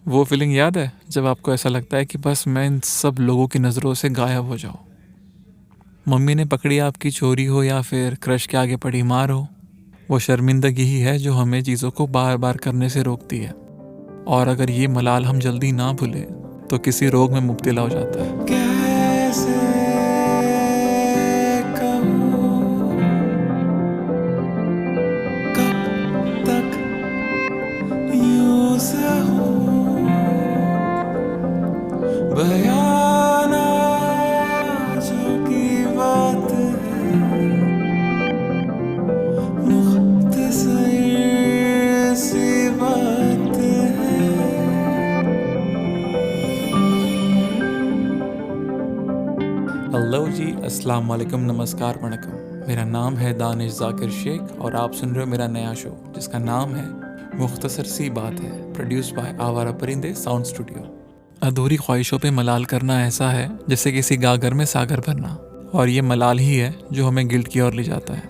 वो फीलिंग याद है जब आपको ऐसा लगता है कि बस मैं इन सब लोगों की नज़रों से गायब हो जाऊँ। मम्मी ने पकड़ी आपकी चोरी हो या फिर क्रश के आगे पड़ी मार हो, वो शर्मिंदगी ही है जो हमें चीज़ों को बार बार करने से रोकती है। और अगर ये मलाल हम जल्दी ना भूले तो किसी रोग में मुब्तला हो जाता है। कैसे कहूँ, कब तक यूं सहूँ, बयान जो की बात है, मुख्तसर सी बात है। हेलो जी, अस्सलाम वालेकुम, नमस्कार, वणकम। मेरा नाम है दानिश जाकिर शेख और आप सुन रहे हो मेरा नया शो जिसका नाम है मुख्तसर सी बात है, प्रोड्यूस बाय आवारा परिंदे साउंड स्टूडियो। अधूरी ख्वाहिशों पे मलाल करना ऐसा है जैसे किसी गागर में सागर भरना, और ये मलाल ही है जो हमें गिल्ट की ओर ले जाता है।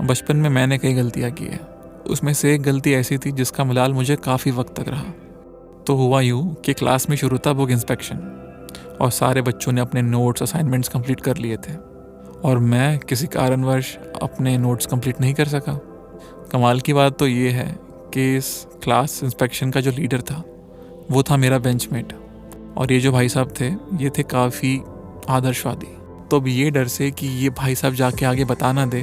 बचपन में मैंने कई गलतियाँ की है, उसमें से एक गलती ऐसी थी जिसका मलाल मुझे काफ़ी वक्त तक रहा। तो हुआ यूँ कि क्लास में शुरू था बुक इंस्पेक्शन और सारे बच्चों ने अपने नोट्स असाइनमेंट्स कंप्लीट कर लिए थे और मैं किसी कारणवश अपने नोट्स कंप्लीट नहीं कर सका। कमाल की बात तो ये है कि इस क्लास इंस्पेक्शन का जो लीडर था वो था मेरा बेंचमेट, और ये जो भाई साहब थे ये थे काफ़ी आदर्शवादी। तो अब ये डर से कि ये भाई साहब जाके आगे बता ना दे,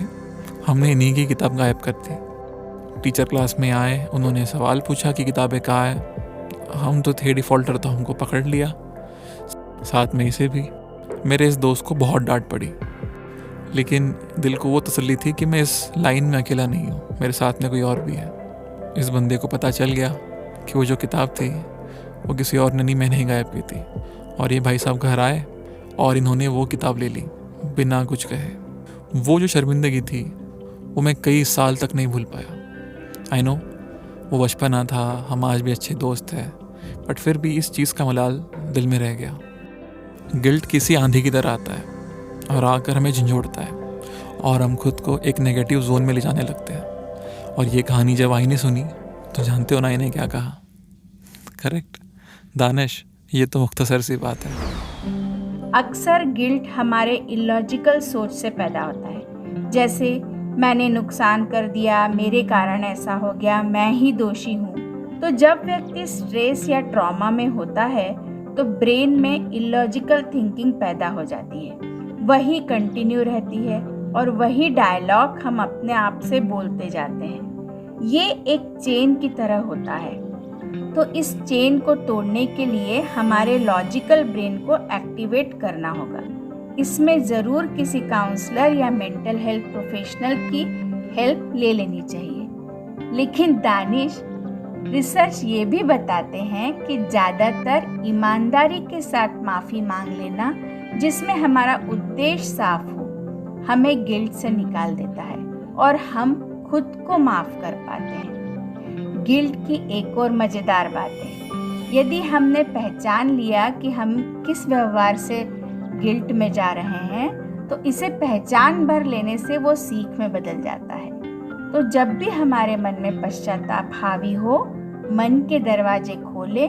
हमने इन्हीं की किताब गायब कर दी। टीचर क्लास में आए, उन्होंने सवाल पूछा कि किताबें कहाँ है। हम तो थे डिफ़ॉल्टर, तो हमको पकड़ लिया, साथ में इसे भी। मेरे इस दोस्त को बहुत डांट पड़ी, लेकिन दिल को वो तसल्ली थी कि मैं इस लाइन में अकेला नहीं हूँ, मेरे साथ में कोई और भी है। इस बंदे को पता चल गया कि वो जो किताब थी वो किसी और ने नहीं, मैंने ही गायब की थी। और ये भाई साहब घर आए और इन्होंने वो किताब ले ली बिना कुछ कहे। वो जो शर्मिंदगी थी वो मैं कई साल तक नहीं भूल पाया। आई नो वो बचपना था, हम आज भी अच्छे दोस्त हैं, बट फिर भी इस चीज़ का मलाल दिल में रह गया। गिल्ट किसी आंधी की तरह आता है और आकर हमें झंझोड़ता है और हम खुद को एक नेगेटिव जोन में ले जाने लगते हैं। और ये कहानी जब आई ने सुनी तो जानते हो ना इन्हें क्या कहा? करेक्ट दानिश, ये तो मुख्तसर सी बात है। अक्सर गिल्ट हमारे इलॉजिकल सोच से पैदा होता है, जैसे मैंने नुकसान कर दिया, मेरे कारण ऐसा हो गया, मैं ही दोषी हूँ। तो जब व्यक्ति स्ट्रेस या ट्रॉमा में होता है तो ब्रेन में इलॉजिकल थिंकिंग पैदा हो जाती है, वही कंटिन्यू रहती है और वही डायलॉग हम अपने आप से बोलते जाते हैं। ये एक चेन की तरह होता है। तो इस चेन को तोड़ने के लिए हमारे लॉजिकल ब्रेन को एक्टिवेट करना होगा। इसमें ज़रूर किसी काउंसलर या मेंटल हेल्थ प्रोफेशनल की हेल्प ले लेनी चाहिए। लेकिन दानिश, रिसर्च ये भी बताते हैं कि ज़्यादातर ईमानदारी के साथ माफ़ी मांग लेना, जिसमें हमारा उद्देश्य साफ हो, हमें गिल्ट से निकाल देता है और हम खुद को माफ़ कर पाते हैं। गिल्ट की एक और मज़ेदार बात है, यदि हमने पहचान लिया कि हम किस व्यवहार से गिल्ट में जा रहे हैं तो इसे पहचान भर लेने से वो सीख में बदल जाता है। तो जब भी हमारे मन में पश्चाताप हावी हो, मन के दरवाजे खोले,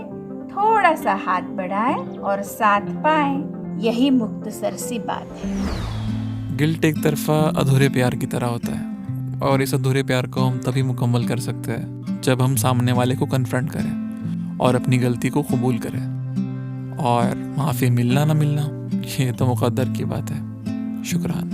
थोड़ा सा हाथ बढ़ाएं और साथ पाएं। यही मुख्तसर सी बात है। गिल्ट एक तरफा अधूरे प्यार की तरह होता है, और इस अधूरे प्यार को हम तभी मुकम्मल कर सकते हैं जब हम सामने वाले को कन्फ्रंट करें और अपनी गलती को कबूल करें। और माफ़ी मिलना ना मिलना ये तो मुक़द्दर की बात है। शुक्रान।